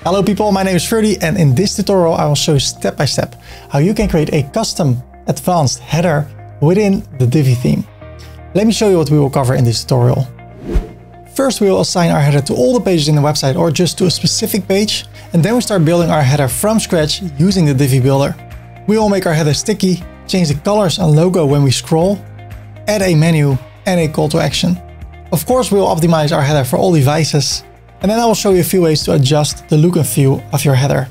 Hello people, my name is Ferdy and in this tutorial I will show you step by step how you can create a custom advanced header within the Divi theme. Let me show you what we will cover in this tutorial. First we will assign our header to all the pages in the website or just to a specific page, and then we start building our header from scratch using the Divi builder. We will make our header sticky, change the colors and logo when we scroll, add a menu and a call to action. Of course we will optimize our header for all devices, and then I will show you a few ways to adjust the look and feel of your header.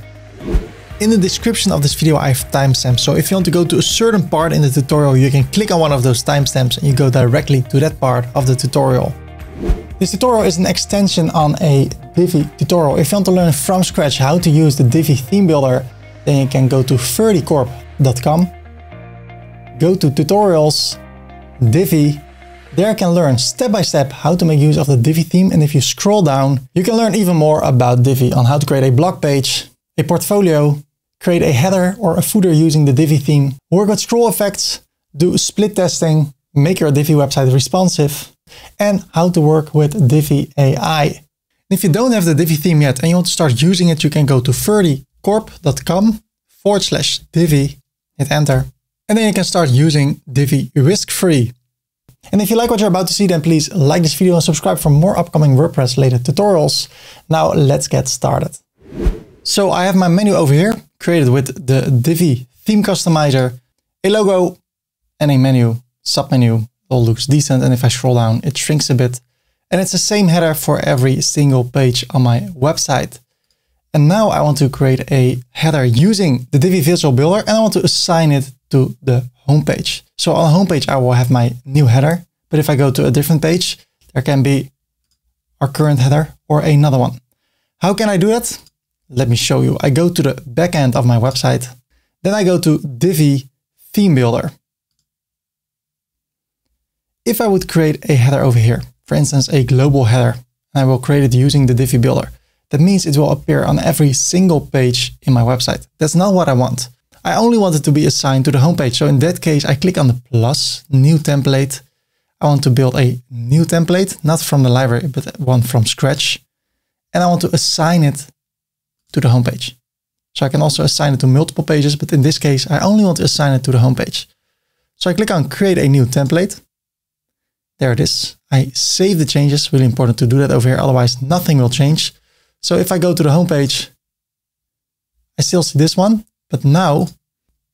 In the description of this video I have timestamps, so if you want to go to a certain part in the tutorial, you can click on one of those timestamps and you go directly to that part of the tutorial. This tutorial is an extension on a Divi tutorial. If you want to learn from scratch how to use the Divi theme builder, then you can go to ferdycorp.com, go to tutorials, Divi. There you can learn step by step how to make use of the Divi theme, and if you scroll down, you can learn even more about Divi on how to create a blog page, a portfolio, create a header or a footer using the Divi theme, work with scroll effects, do split testing, make your Divi website responsive, and how to work with Divi AI. If you don't have the Divi theme yet and you want to start using it, you can go to ferdycorp.com/Divi, hit enter, and then you can start using Divi risk-free. And if you like what you're about to see, then please like this video and subscribe for more upcoming WordPress related tutorials. Now let's get started. So I have my menu over here, created with the Divi theme customizer, a logo and a menu, submenu. All looks decent, and if I scroll down, it shrinks a bit. And it's the same header for every single page on my website. And now I want to create a header using the Divi visual builder, and I want to assign it to the homepage. So on the homepage, I will have my new header, but if I go to a different page, there can be our current header or another one. How can I do that? Let me show you. I go to the back end of my website. Then I go to Divi theme builder. If I would create a header over here, for instance, a global header, and I will create it using the Divi builder, that means it will appear on every single page in my website. That's not what I want. I only want it to be assigned to the homepage. So in that case, I click on the plus, new template. I want to build a new template, not from the library, but one from scratch. And I want to assign it to the homepage. So I can also assign it to multiple pages, but in this case, I only want to assign it to the homepage. So I click on create a new template. There it is. I save the changes. Really important to do that over here. Otherwise, nothing will change. So if I go to the homepage, I still see this one. But now,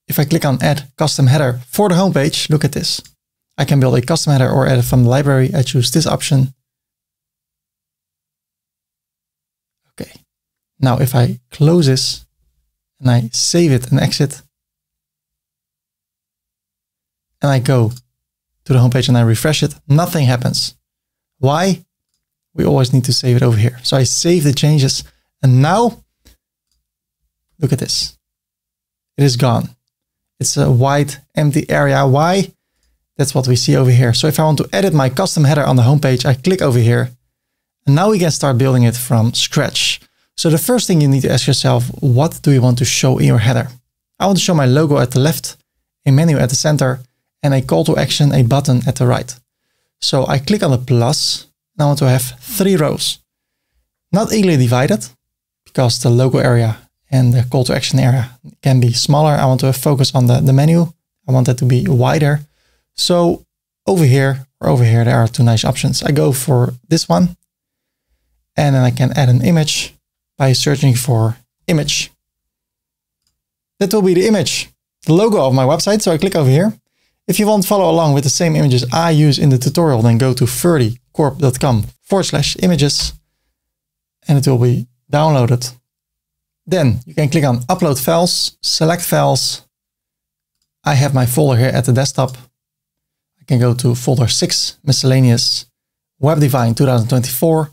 if I click on add custom header for the homepage, look at this. I can build a custom header or add it from the library. I choose this option. Okay. Now, if I close this and I save it and exit, and I go to the homepage and I refresh it, nothing happens. Why? We always need to save it over here. So I save the changes, and now look at this. It is gone. It's a white empty area. Why? That's what we see over here. So if I want to edit my custom header on the homepage, I click over here, and now we can start building it from scratch. So the first thing you need to ask yourself, what do you want to show in your header? I want to show my logo at the left, a menu at the center, and a call to action, a button at the right. So I click on the plus, and I want to have 3 rows. Not equally divided, because the logo area and the call to action area can be smaller. I want to focus on the menu. I want that to be wider. So over here or over here, there are 2 nice options. I go for this one, and then I can add an image by searching for image. That will be the image, the logo of my website. So I click over here. If you want to follow along with the same images I use in the tutorial, then go to ferdycorp.com/images, and it will be downloaded. Then you can click on upload files, select files. I have my folder here at the desktop. I can go to folder 6, miscellaneous, web design 2024.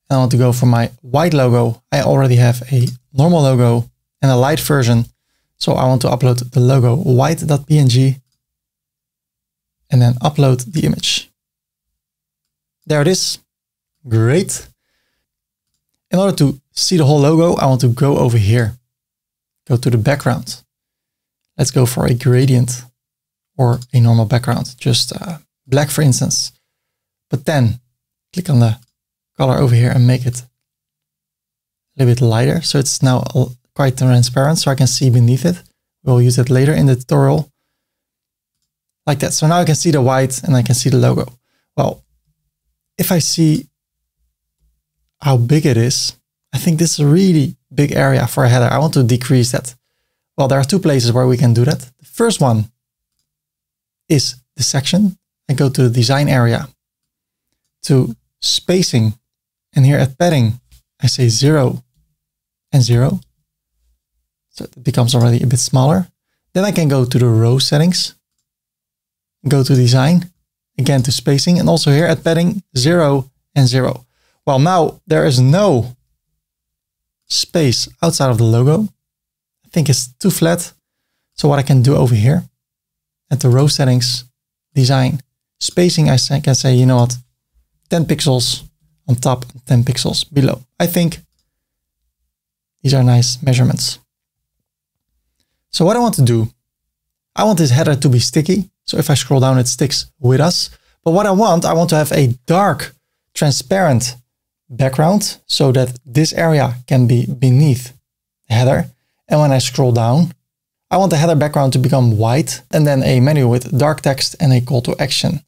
And I want to go for my white logo. I already have a normal logo and a light version. So I want to upload the logo white.png and then upload the image. There it is. Great. In order to see the whole logo, I want to go over here, go to the background. Let's go for a gradient or a normal background, just black, for instance. But then click on the color over here and make it little bit lighter. So it's now quite transparent so I can see beneath it. We'll use it later in the tutorial. Like that. So now I can see the white and I can see the logo. Well, if I see how big it is, I think this is a really big area for a header. I want to decrease that. Well, there are two places where we can do that. The first one is the section. I go to the design area, to spacing, and here at padding, I say 0 and 0. So it becomes already a bit smaller. Then I can go to the row settings, go to design, again to spacing, and also here at padding 0 and 0. Well, now there is no space outside of the logo. I think it's too flat. So what I can do over here at the row settings, design, spacing, I can say, you know what, 10 pixels on top and 10 pixels below. I think these are nice measurements. So what I want to do, I want this header to be sticky. So if I scroll down, it sticks with us. But what I want to have a dark, transparent background so that this area can be beneath the header. And when I scroll down, I want the header background to become white and then a menu with dark text and a call to action.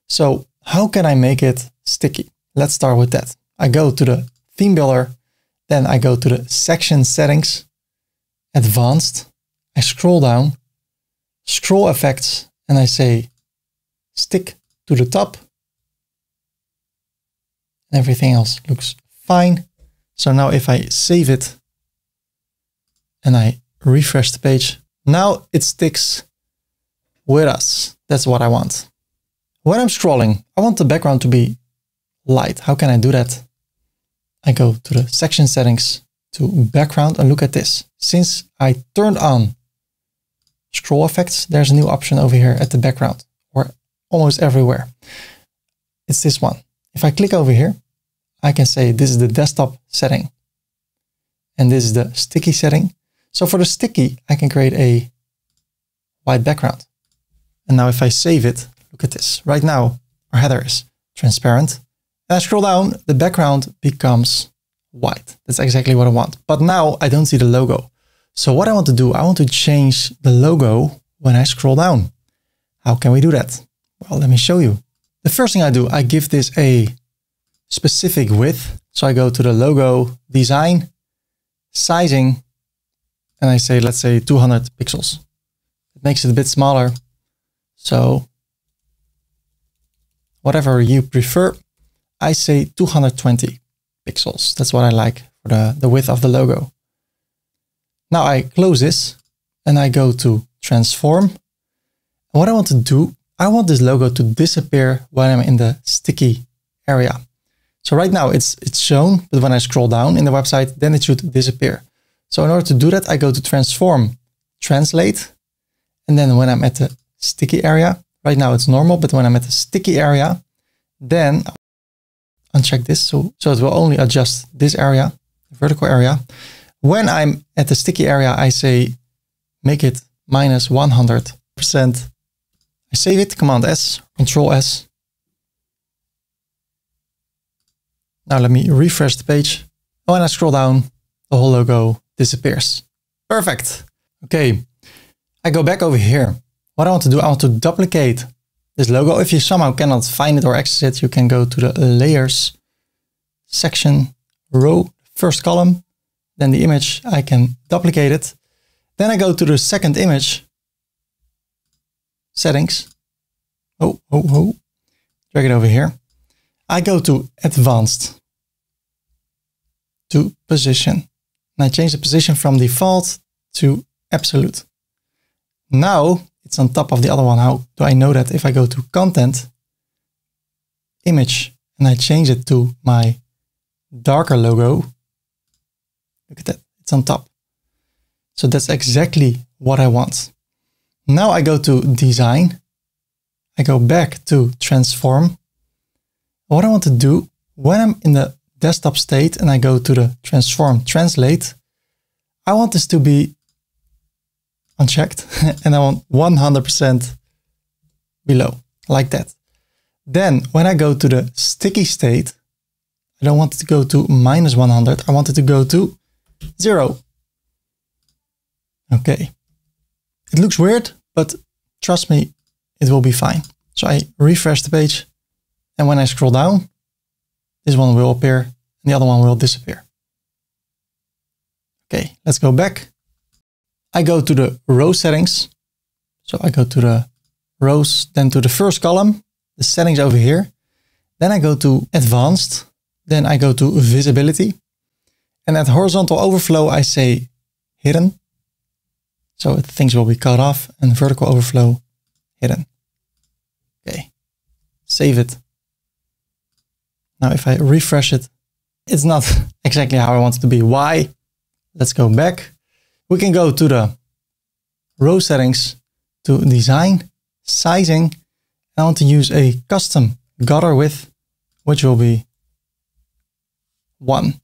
So how can I make it sticky? Let's start with that. I go to the theme builder, then I go to the section settings, advanced. I scroll down, scroll effects, and I say stick to the top. Everything else looks fine. So now if I save it and I refresh the page, now it sticks with us. That's what I want. When I'm scrolling, I want the background to be light. How can I do that? I go to the section settings, to background, and look at this. Since I turned on scroll effects, there's a new option over here at the background, or almost everywhere. It's this one. If I click over here, I can say this is the desktop setting and this is the sticky setting. So for the sticky, I can create a white background. And now if I save it, look at this. Right now, our header is transparent. And I scroll down, the background becomes white. That's exactly what I want. But now I don't see the logo. So what I want to do, I want to change the logo when I scroll down. How can we do that? Well, let me show you. The first thing I do, I give this a specific width. So I go to the logo, design, sizing, and I say, let's say 200 pixels. It makes it a bit smaller. So whatever you prefer, I say 220 pixels. That's what I like for the width of the logo. Now I close this and I go to transform. And what I want to do, I want this logo to disappear when I'm in the sticky area. So right now it's shown, but when I scroll down in the website, then it should disappear. So in order to do that, I go to transform, translate. And then when I'm at the sticky area, right now it's normal, but when I'm at the sticky area, then uncheck this. So it will only adjust this area, the vertical area. When I'm at the sticky area, I say, make it minus 100%. I save it, Command S, Control S. Now let me refresh the page. And when I scroll down, the whole logo disappears. Perfect. Okay, I go back over here. What I want to do, I want to duplicate this logo. If you somehow cannot find it or access it, you can go to the layers, section, row, first column, then the image, I can duplicate it. Then I go to the second image, settings. Drag it over here. I go to advanced, to position. And I change the position from default to absolute. Now it's on top of the other one. How do I know that? If I go to content, image, and I change it to my darker logo, look at that, it's on top. So that's exactly what I want. Now I go to design. I go back to transform. What I want to do, when I'm in the desktop state and I go to the transform, translate, I want this to be unchecked and I want 100% below, like that. Then when I go to the sticky state, I don't want it to go to -100. I want it to go to 0. Okay. It looks weird, but trust me, it will be fine. So I refresh the page. And when I scroll down, this one will appear and the other one will disappear. Okay, let's go back. I go to the row settings. So I go to the rows, then to the first column, the settings over here. Then I go to advanced. Then I go to visibility. And at horizontal overflow, I say hidden. So things will be cut off, and vertical overflow hidden. Okay, save it. Now if I refresh it, it's not exactly how I want it to be. Why? Let's go back. We can go to the row settings, to design, sizing. I want to use a custom gutter width, which will be 1.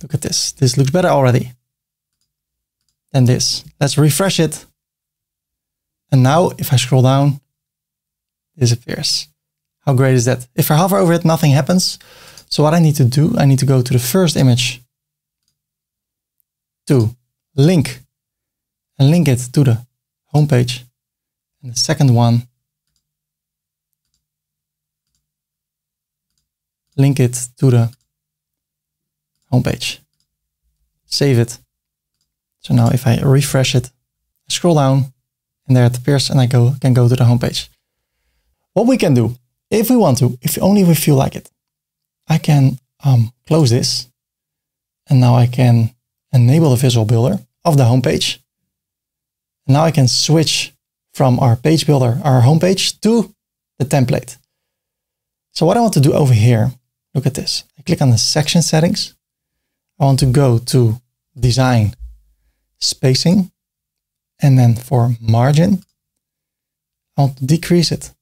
Look at this. This looks better already than this. Let's refresh it. And now if I scroll down, it disappears. How great is that? If I hover over it, nothing happens. So what I need to do, I need to go to the first image, to link, and link it to the homepage. And the second one, link it to the homepage. Save it. So now if I refresh it, I scroll down, and there it appears, and I can go to the homepage. What we can do, if we want to, if only we feel like it, I can close this, and now I can enable the visual builder of the homepage. And now I can switch from our page builder, our homepage, to the template. So what I want to do over here, look at this. I click on the section settings. I want to go to design, spacing, and then for margin, I want to decrease it.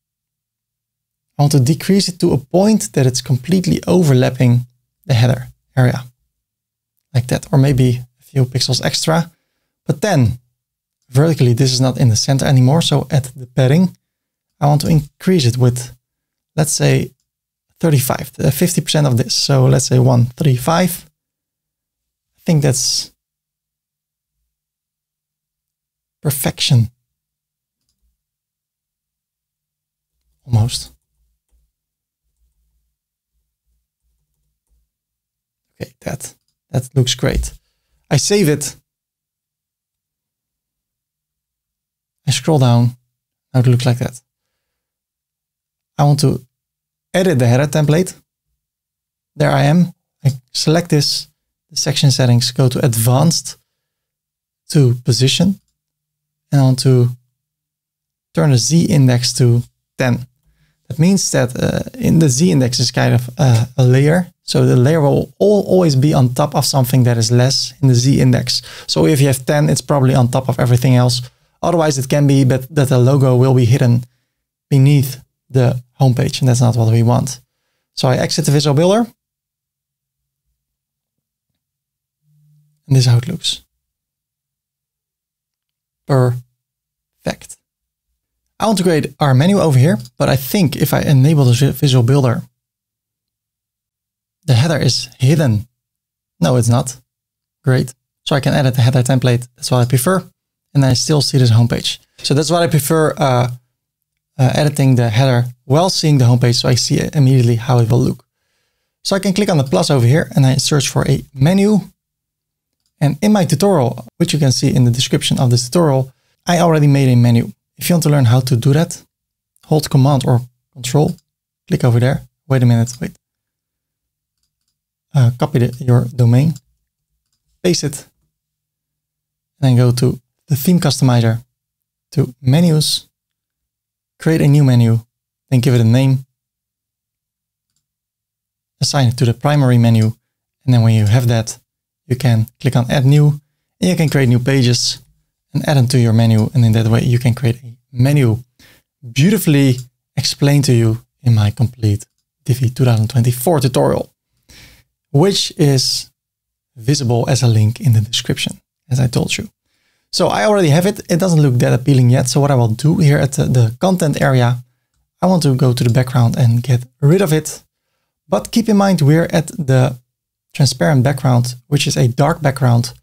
I want to decrease it to a point that it's completely overlapping the header area, like that, or maybe a few pixels extra. But then vertically, this is not in the center anymore. So at the padding, I want to increase it with, let's say, 35, 50% of this. So let's say 135. I think that's perfection. Almost. Okay, that looks great. I save it. I scroll down. Now it looks like that. I want to edit the header template. There I am. I select this, the section settings, go to advanced, to position, and I want to turn the Z index to 10. That means that in the Z index is kind of a layer. So the layer will always be on top of something that is less in the Z index. So if you have 10, it's probably on top of everything else. Otherwise, it can be that the logo will be hidden beneath the homepage, and that's not what we want. So I exit the visual builder. And this is how it looks. Perfect. I want to create our menu over here, but I think if I enable the visual builder, the header is hidden. No, it's not. Great. So I can edit the header template. That's what I prefer. And I still see this homepage. So that's why I prefer editing the header while seeing the homepage, so I see immediately how it will look. So I can click on the plus over here and I search for a menu. And in my tutorial, which you can see in the description of this tutorial, I already made a menu. If you want to learn how to do that, hold Command or Control, click over there. Wait a minute, wait. Copy your domain, paste it, and then go to the theme customizer, to menus, create a new menu, then give it a name, assign it to the primary menu, and then when you have that, you can click on add new, and you can create new pages and add them to your menu, and in that way you can create a menu beautifully explained to you in my complete Divi 2024 tutorial, which is visible as a link in the description, as I told you. So I already have it. It doesn't look that appealing yet. So what I will do here at the content area, I want to go to the background and get rid of it But keep in mind, we're at the transparent background, which is a dark background.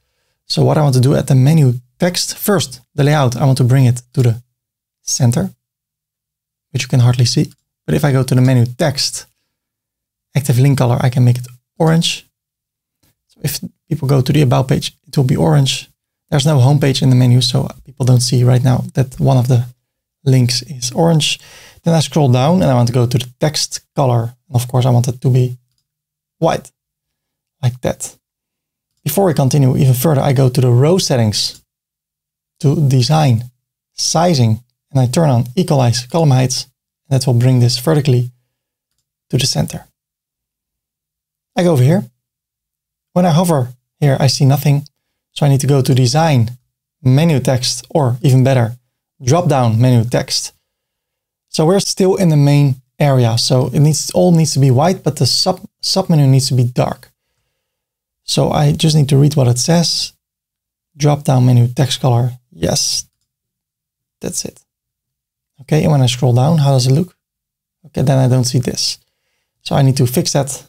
So what I want to do at the menu text, first, the layout, I want to bring it to the center, which you can hardly see. But if I go to the menu text, active link color, I can make it orange. So if people go to the about page, it will be orange. There's no home page in the menu, so people don't see right now that one of the links is orange. Then I scroll down and I want to go to the text color. And of course, I want it to be white, like that. Before we continue even further, I go to the row settings, to design, sizing, and I turn on equalize column heights. And that will bring this vertically to the center. I go over here. When I hover here, I see nothing. So I need to go to design, menu text, or even better, drop down menu text. So we're still in the main area. So it all needs to be white, but the sub menu needs to be dark. So I just need to read what it says. Drop down menu text color. Yes, that's it. Okay, and when I scroll down, how does it look? Okay, then I don't see this. So I need to fix that.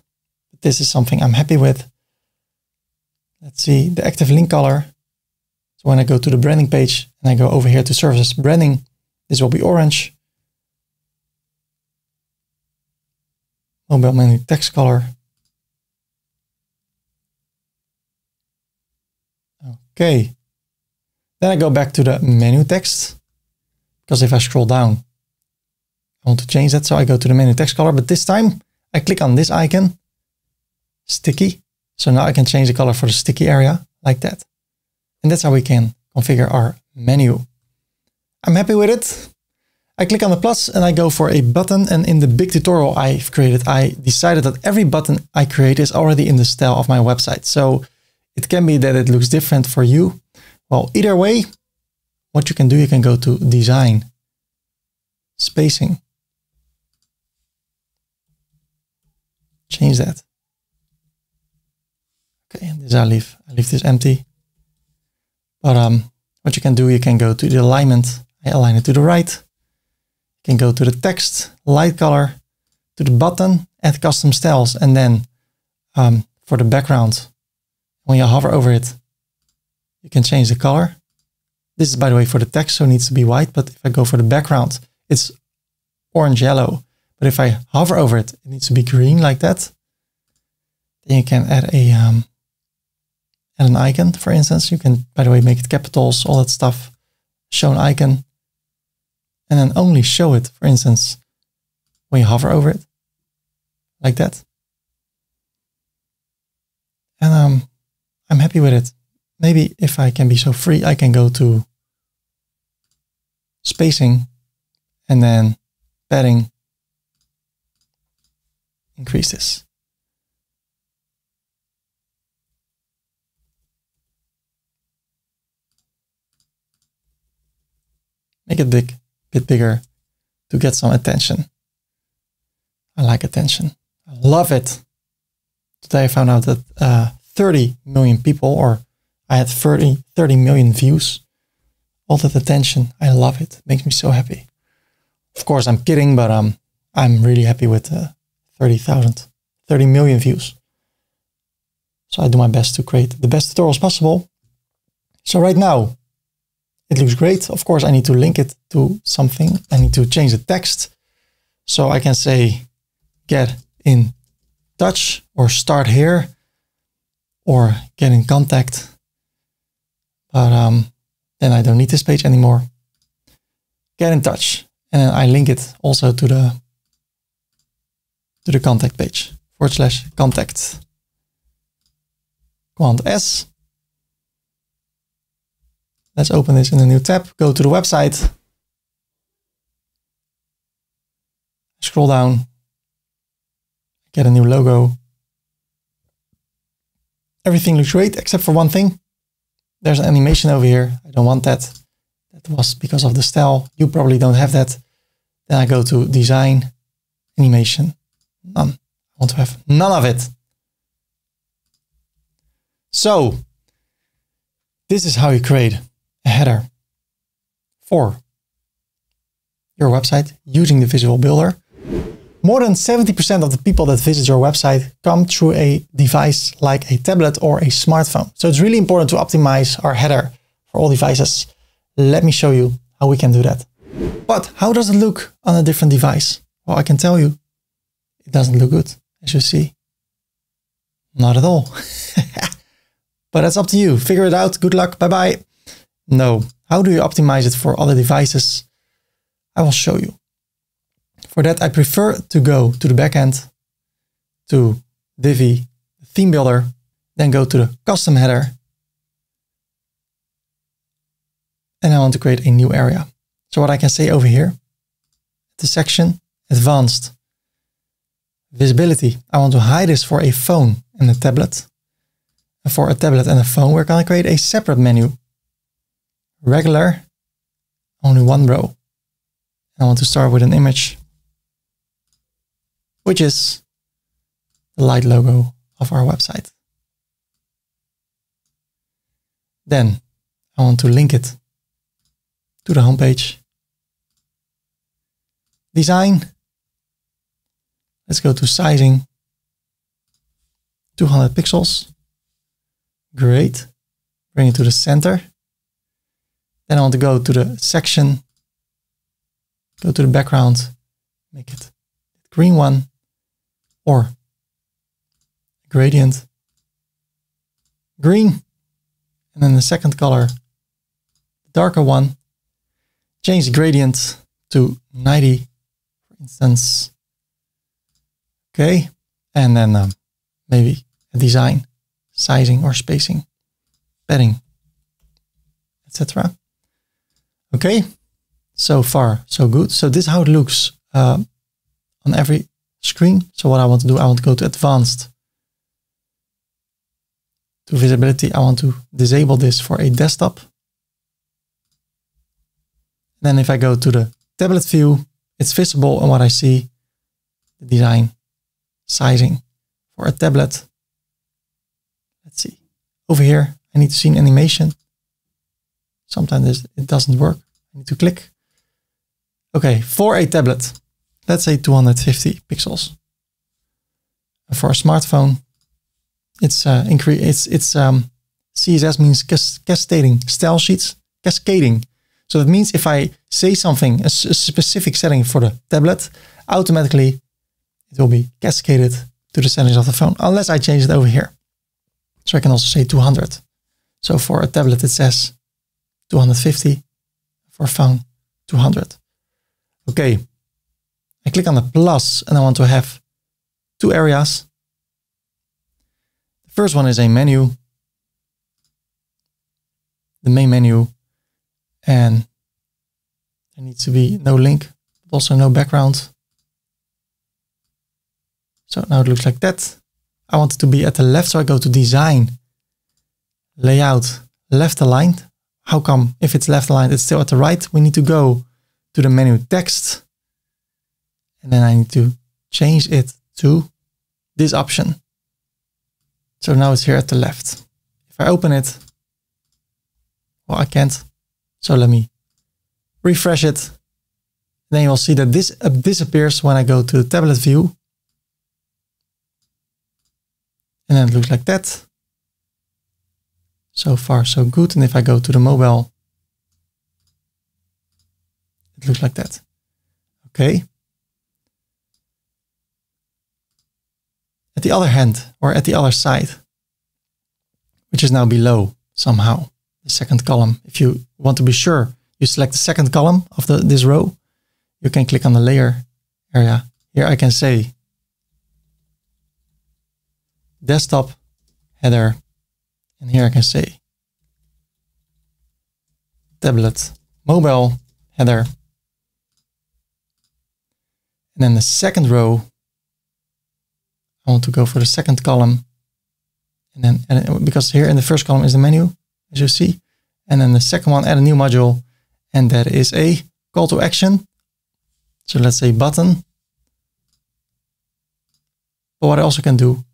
This is something I'm happy with. Let's see the active link color. So when I go to the branding page and I go over here to services branding, this will be orange. Mobile menu text color. Okay. Then I go back to the menu text, because if I scroll down, I want to change that. So I go to the menu text color, but this time I click on this icon, sticky. So now I can change the color for the sticky area like that. And that's how we can configure our menu. I'm happy with it. I click on the plus and I go for a button. And in the big tutorial I've created, I decided that every button I create is already in the style of my website. So it can be that it looks different for you. Well, either way, what you can do, you can go to design, spacing, change that. Okay, and this I leave this empty. But what you can do, you can go to the alignment. I align it to the right. You can go to the text, light color, to the button, add custom styles, and then for the background, when you hover over it, you can change the color. This is, by the way, for the text, so it needs to be white. But if I go for the background, it's orange yellow. But if I hover over it, it needs to be green like that. Then you can add an icon, for instance. You can, by the way, make it capitals, all that stuff. Show an icon. And then only show it, for instance, when you hover over it. Like that. And I'm happy with it. Maybe if I can be so free, I can go to spacing and then padding. Increase this. Make it bit bigger to get some attention. I like attention. I love it. Today I found out that 30 million people, or I had 30 million views. All that attention. I love it. Makes me so happy. Of course, I'm kidding, but I'm really happy with 30 million views. So I do my best to create the best tutorials possible. So right now, it looks great. Of course, I need to link it to something. I need to change the text. So I can say, get in touch, or start here, or get in contact. But then I don't need this page anymore. Get in touch. And then I link it also to the contact page, /contact. Command S. Let's open this in a new tab. Go to the website. Scroll down. Get a new logo. Everything looks great except for one thing. There's an animation over here. I don't want that. That was because of the style. You probably don't have that. Then I go to design, animation, none. I want to have none of it. So this is how you create a header for your website using the Visual Builder. More than 70% of the people that visit your website come through a device like a tablet or a smartphone. So it's really important to optimize our header for all devices. Let me show you how we can do that. But how does it look on a different device? Well, I can tell you, it doesn't look good, as you see. Not at all. But that's up to you. Figure it out. Good luck. Bye-bye. No. How do you optimize it for other devices? I will show you. For that, I prefer to go to the backend, to Divi, theme builder, then go to the custom header. And I want to create a new area. So what I can say over here, the section, advanced, visibility. I want to hide this for a phone and a tablet. And for a tablet and a phone, we're going to create a separate menu. Regular, only one row. I want to start with an image, which is the light logo of our website. Then I want to link it to the homepage. Design. Let's go to sizing. 200 pixels. Great. Bring it to the center. Then I want to go to the section. Go to the background. Make it green one. Or gradient. Green. And then the second color, darker one. Change the gradient to 90, for instance. Okay. And then maybe a design, sizing or spacing, padding, etc. Okay. So far, so good. So this is how it looks on every screen. So what I want to do, I want to go to advanced. To visibility, I want to disable this for a desktop. Then if I go to the tablet view, it's visible and what I see, the design, sizing for a tablet. Let's see. Over here, I need to see an animation. Sometimes it doesn't work. I need to click. Okay, for a tablet, let's say 250 pixels. And for a smartphone, CSS means cascading, style sheets, cascading. So that means if I say something, a specific setting for the tablet, automatically it will be cascaded to the settings of the phone, unless I change it over here. So I can also say 200. So for a tablet, it says 250. For a phone, 200. Okay. I click on the plus and I want to have two areas. The first one is a menu. The main menu. And there needs to be no link, but also no background. So now it looks like that. I want it to be at the left, so I go to design, layout, left aligned. How come if it's left aligned, it's still at the right? We need to go to the menu text. And then I need to change it to this option. So now it's here at the left. If I open it, well, I can't. So let me refresh it. Then you will see that this disappears when I go to the tablet view. And then it looks like that. So far, so good. And if I go to the mobile, it looks like that. Okay. At the other hand, or at the other side, which is now below somehow, the second column. If you want to be sure, you select the second column of this row. You can click on the layer area. Here I can say desktop header. And here I can say tablet mobile header. And then the second row, I want to go for the second column. And because here in the first column is the menu, as you see. And then the second one, add a new module. And that is a call to action. So let's say button. But what I also can do,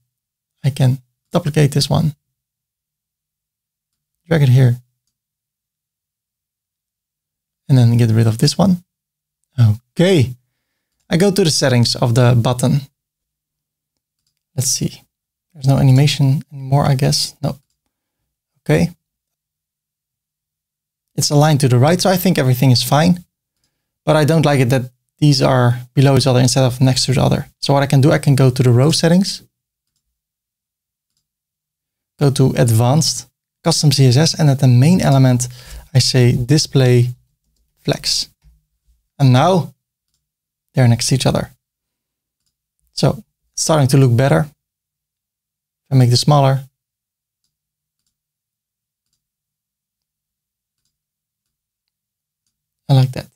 I can duplicate this one. Drag it here. And then get rid of this one. Okay. I go to the settings of the button. Let's see. There's no animation anymore, I guess. No. Okay. It's aligned to the right, so I think everything is fine. But I don't like it that these are below each other instead of next to each other. So what I can do, I can go to the row settings. Go to advanced, custom CSS, and at the main element, I say display flex. And now they're next to each other. So it's starting to look better. If I make this smaller. I like that.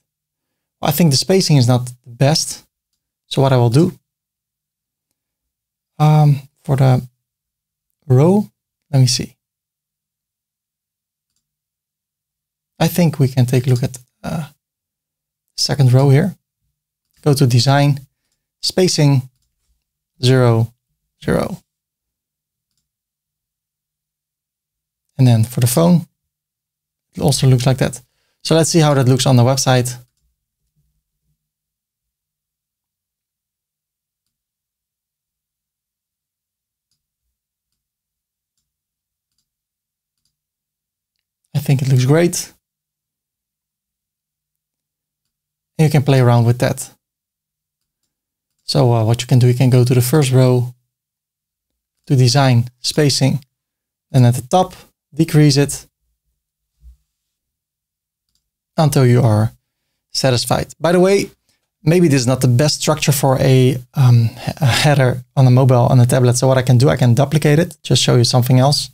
Well, I think the spacing is not the best. So what I will do, for the row, let me see. I think we can take a look at the second row here. Go to design, spacing, 0, 0. And then for the phone, it also looks like that. So let's see how that looks on the website. I think it looks great. And you can play around with that. So what you can do, you can go to the first row, to design, spacing, and at the top, decrease it until you are satisfied. By the way, maybe this is not the best structure for a header on a mobile, on a tablet. So what I can do, I can duplicate it, just show you something else.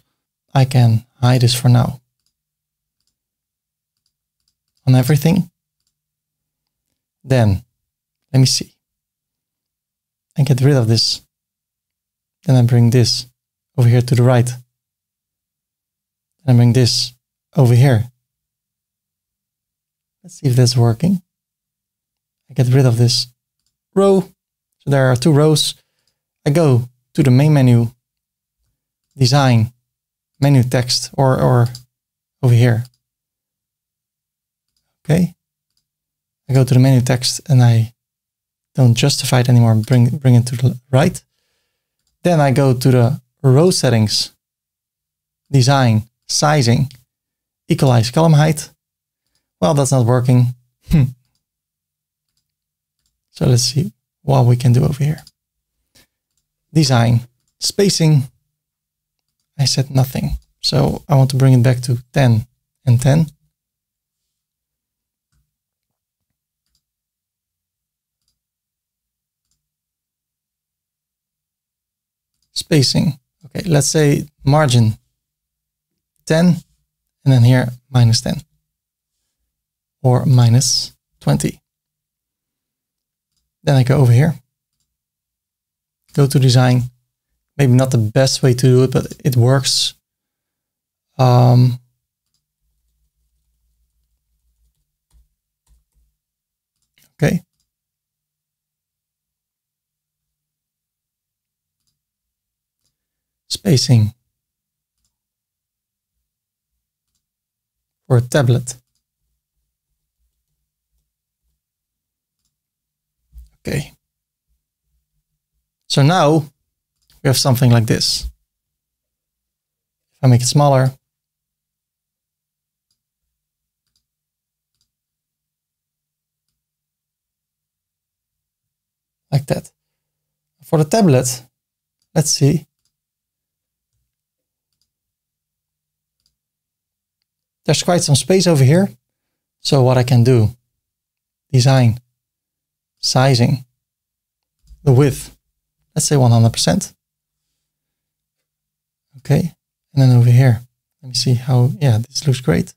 I can hide this for now on everything. Then, let me see. I get rid of this. Then I bring this over here to the right. And I bring this over here. Let's see if that's working. I get rid of this row. So there are two rows. I go to the main menu, design, menu text, or over here. Okay. I go to the menu text and I don't justify it anymore, bring it to the right. Then I go to the row settings, design, sizing, equalize column height. Well, that's not working. So let's see what we can do over here. Design, spacing. I said nothing. So I want to bring it back to 10 and 10. Spacing. Okay, let's say margin 10 and then here -10 or -20. Then I go over here, go to design. Maybe not the best way to do it, but it works. Okay. Spacing for a tablet. Okay. So now we have something like this. If I make it smaller, like that. For the tablet, let's see. There's quite some space over here. So what I can do, design, sizing, the width, let's say 100%. Okay. And then over here, let me see how, yeah, this looks great.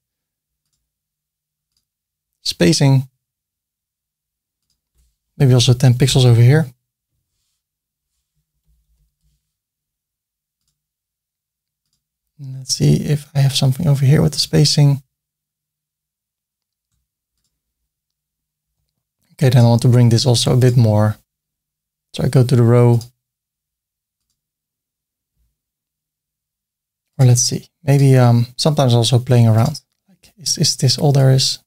Spacing, maybe also 10 pixels over here. Let's see if I have something over here with the spacing. Okay, then I want to bring this also a bit more. So I go to the row. Or let's see, maybe sometimes also playing around. Like, is this all there is?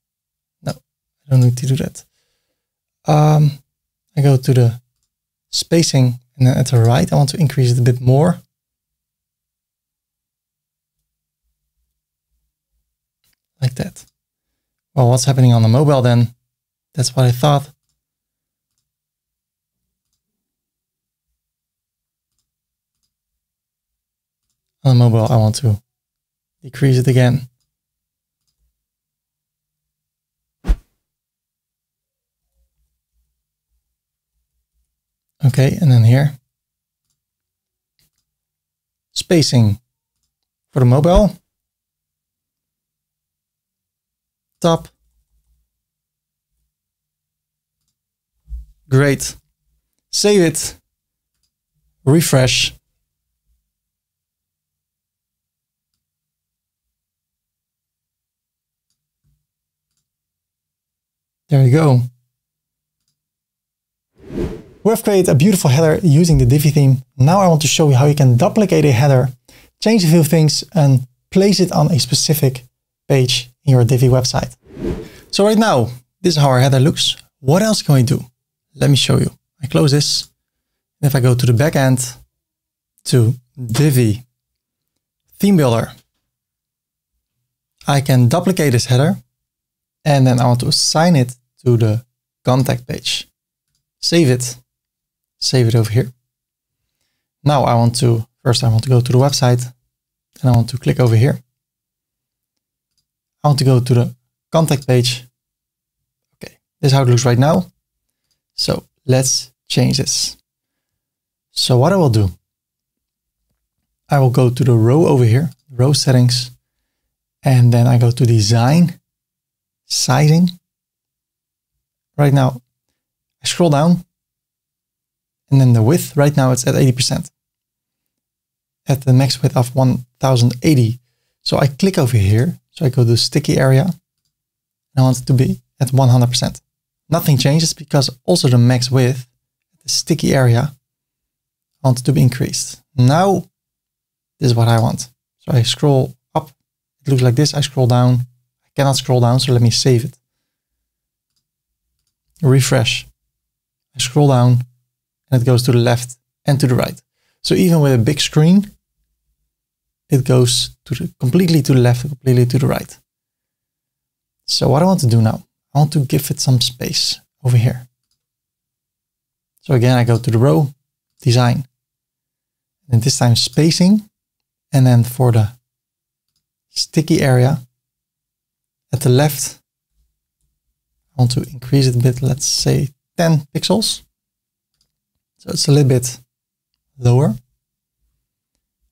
No, I don't need to do that. I I go to the spacing, and then at the right, I want to increase it a bit more. Like that. Well, what's happening on the mobile then? That's what I thought. On the mobile, I want to decrease it again. Okay, and then here, spacing for the mobile, top, great, save it, refresh. There you go. We have created a beautiful header using the Divi theme. Now I want to show you how you can duplicate a header, change a few things, and place it on a specific page in your Divi website. So right now, this is how our header looks. What else can we do? Let me show you. I close this. If I go to the backend, to Divi theme builder, I can duplicate this header, and then I want to assign it to the contact page. Save it. Save it over here. Now I want to go to the website, and I want to click over here. I want to go to the contact page. Okay, this is how it looks right now. So let's change this. So what I will do, I will go to the row over here, row settings, and then I go to design, sizing. Right now, I scroll down, and then the width, right now it's at 80%. At the max width of 1080. So I click over here. So I go to the sticky area, and I want it to be at 100%. Nothing changes because also the max width, the sticky area, I want it to be increased. Now, this is what I want. So I scroll up, it looks like this. I scroll down, I cannot scroll down, so let me save it. Refresh. I scroll down, and it goes to the left and to the right. So even with a big screen, it goes completely to the left, completely to the right. So what I want to do now, I want to give it some space over here. So again, I go to the row, design, and this time spacing. And then for the sticky area at the left, I want to increase it a bit, let's say 10 pixels. So it's a little bit lower.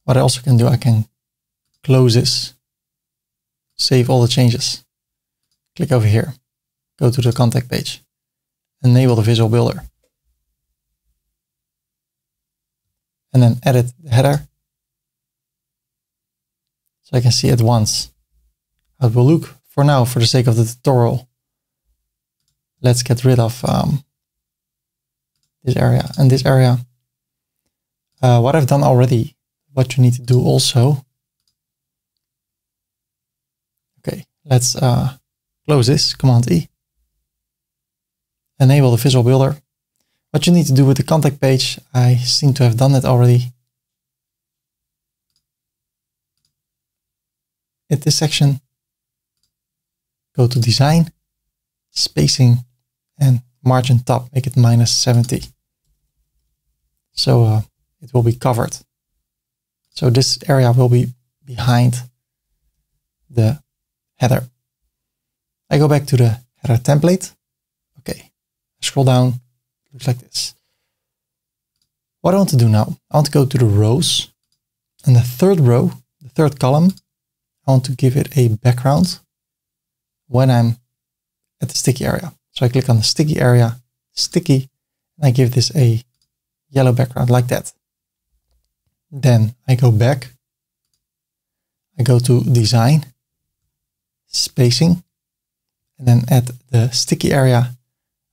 What I also can do, I can close this, save all the changes, click over here, go to the contact page, enable the visual builder, and then edit the header. So I can see at once how it will look. For now, for the sake of the tutorial, let's get rid of this area and this area. What I've done already, what you need to do also. Okay, let's close this, Command E. Enable the visual builder. What you need to do with the contact page, I seem to have done it already. At this section, go to design, spacing, and margin top, make it -70. So it will be covered. So this area will be behind the header. I go back to the header template. Okay, scroll down, looks like this. What I want to do now, I want to go to the rows, and the third row, the third column, I want to give it a background when I'm at the sticky area. So I click on the sticky area, sticky, and I give this a yellow background like that. Then I go back, I go to design, spacing, and then at the sticky area,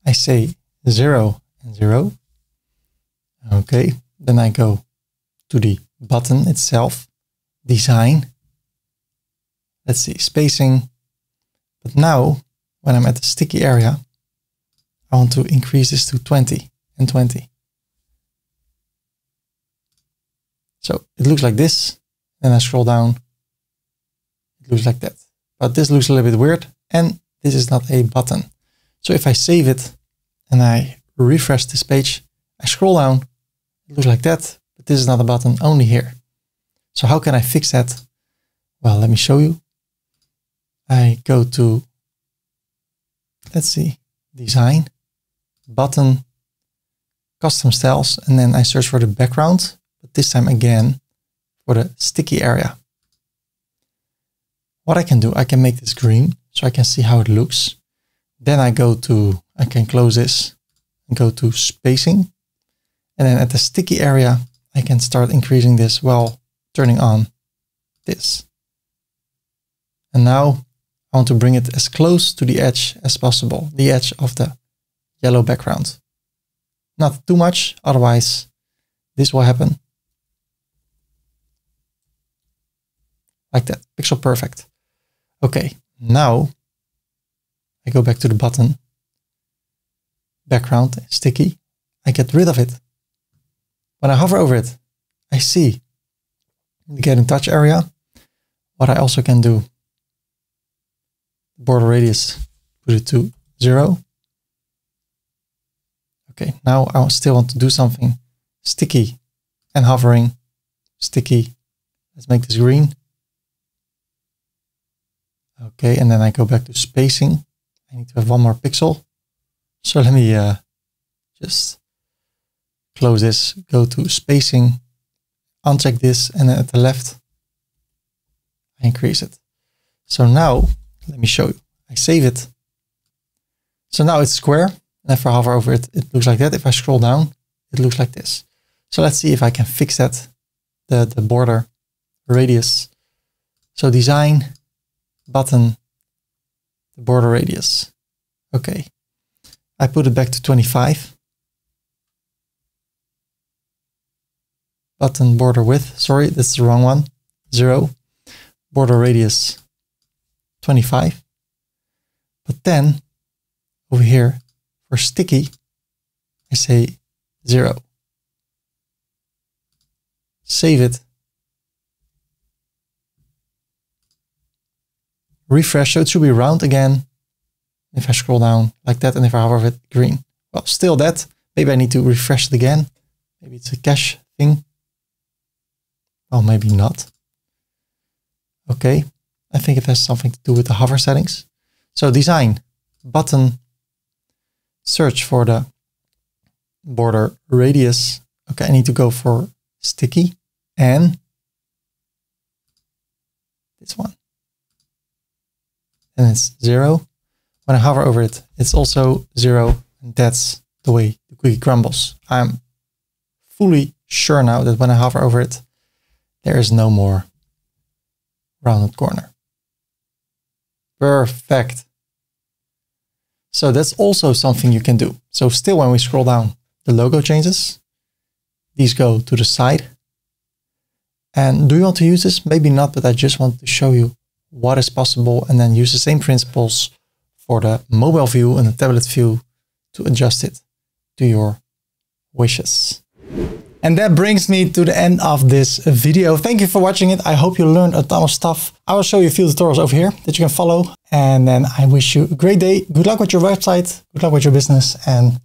I say 0 and 0. Okay, then I go to the button itself, design, let's see, spacing. But now, when I'm at the sticky area, I want to increase this to 20. and 20. So it looks like this. Then I scroll down. It looks like that. But this looks a little bit weird. And this is not a button. So if I save it and I refresh this page, I scroll down, it looks like that. But this is not a button, only here. So how can I fix that? Well, let me show you. I go to, let's see, design, button, custom styles, and then I search for the background, but this time again for the sticky area. What I can do, I can make this green so I can see how it looks. Then I can close this and go to spacing. And then at the sticky area, I can start increasing this while turning on this. And now I want to bring it as close to the edge as possible, the edge of the yellow background. Not too much, otherwise this will happen. Like that, pixel perfect. Okay, now I go back to the button, background, sticky. I get rid of it. When I hover over it, I see the get in touch area. What I also can do, border radius, put it to 0. Okay, now I still want to do something. Sticky and hovering, sticky. Let's make this green. Okay, and then I go back to spacing. I need to have one more pixel. So let me just close this, go to spacing, uncheck this, and then at the left, I increase it. So now, let me show you. I save it. So now it's square. And if I hover over it, it looks like that. If I scroll down, it looks like this. So let's see if I can fix that, the border radius. So design, button, the border radius. Okay. I put it back to 25. Button border width. Sorry, that's the wrong one. 0. Border radius 25. But then over here for sticky, I say 0. Save it. Refresh, so it should be round again. If I scroll down like that, and if I hover over it, green. Well, still that. Maybe I need to refresh it again. Maybe it's a cache thing. Well, maybe not. Okay, I think it has something to do with the hover settings. So design, button, search for the border radius. Okay, I need to go for sticky and this one. And it's 0. When I hover over it, it's also 0. And that's the way the cookie crumbles. I'm fully sure now that when I hover over it, there is no more rounded corner. Perfect. So that's also something you can do. So still when we scroll down, the logo changes. These go to the side. And do you want to use this? Maybe not, but I just want to show you what is possible and then use the same principles for the mobile view and the tablet view to adjust it to your wishes. And that brings me to the end of this video. Thank you for watching it. I hope you learned a ton of stuff. I will show you a few tutorials over here that you can follow. And then I wish you a great day. Good luck with your website. Good luck with your business. And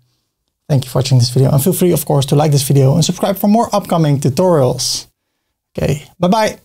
thank you for watching this video. And feel free, of course, to like this video and subscribe for more upcoming tutorials. Okay, bye-bye.